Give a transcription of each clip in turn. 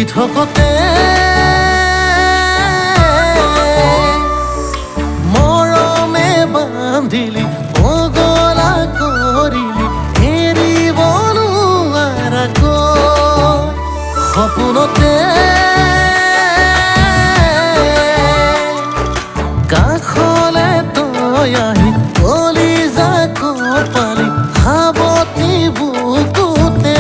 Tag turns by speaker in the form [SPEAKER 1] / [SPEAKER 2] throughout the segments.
[SPEAKER 1] থকতে মৰমে বান্ধিলি পগলা কৰিলি এৰিব নোৱাৰাকৈ সপোনতে কাষলে তই আহি কলিজা কপালি সাৱতি বুকুতে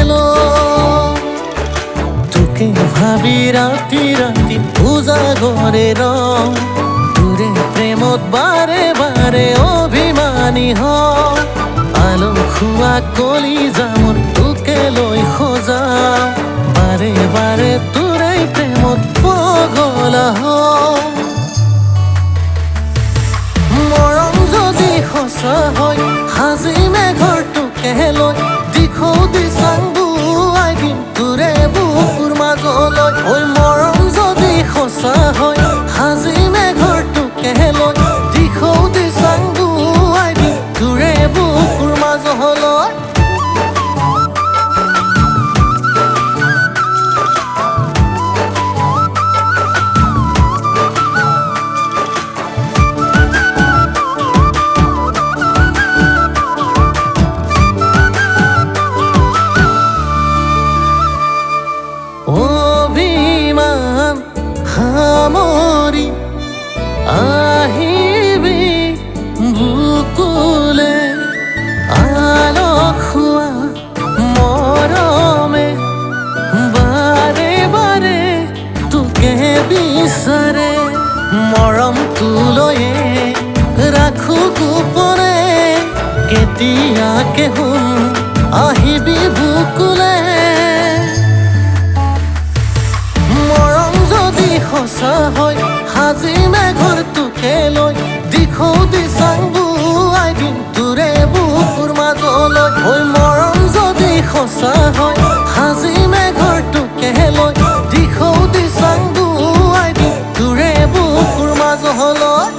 [SPEAKER 1] তোকে ভাবি ৰাতি ৰাতি উজাগৰে ৰং তোৰে প্ৰেমত বাৰে বাৰে অভিমানী হওঁ আলু খোৱা কলিজা মোৰ তোকে লৈ সজা বাৰে বাৰে তোৰে প্ৰেমত পগলা হওঁ মৰম যদি সঁচা হয় সাজিমে ঘৰটোকে লৈ দিখৌ দিচাং বুৱাই দিম তোৰে বুকুৰ মাজলৈ ঐ মৰম যদি সঁচা হয় সাজিমে ঘৰটোকে লৈ দিখৌ দিচাং বুৱাই দিম তোৰে বুকুৰ মাজলৈ অভিমান সামৰি আহিবি বুকুলে আলসুৱা মৰমে বাৰে বাৰে তোকে বিচাৰে মৰম তোলৈয়ে ৰাখো গোপনে কেতিয়াকে শুন আহিবি বুকুলে সঁচা হয় সাজিমে ঘৰটোকে লৈ দিখৌ দিচাং বুৱাই দিম তোৰে বুকুৰ মাজলৈ ঐ মৰম যদি সঁচা হয় সাজিমে ঘৰটোকে লৈ দিখৌ দিচাং বুৱাই দিম তোৰে বুকুৰ মাজলৈ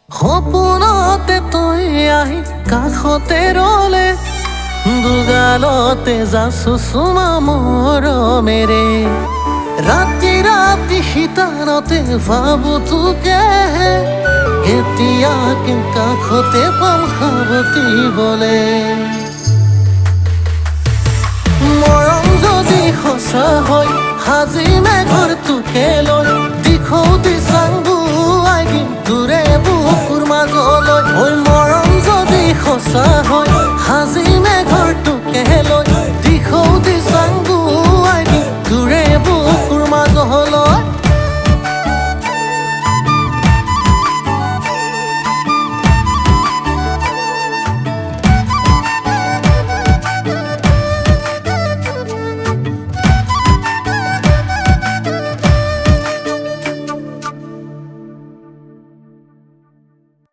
[SPEAKER 1] সপোনতে তই আহি কাষতে ৰলে দুগালতে যাচো চুমা মৰমেৰে ৰাতি ৰাতি শীতানতে ভাবো তোকে কেতিয়াকে কাষতে পাম সাৱতিবলে মৰম যদি সঁচা হয় সাজিমে ঘৰটোকে লৈ দিখৌ দিছা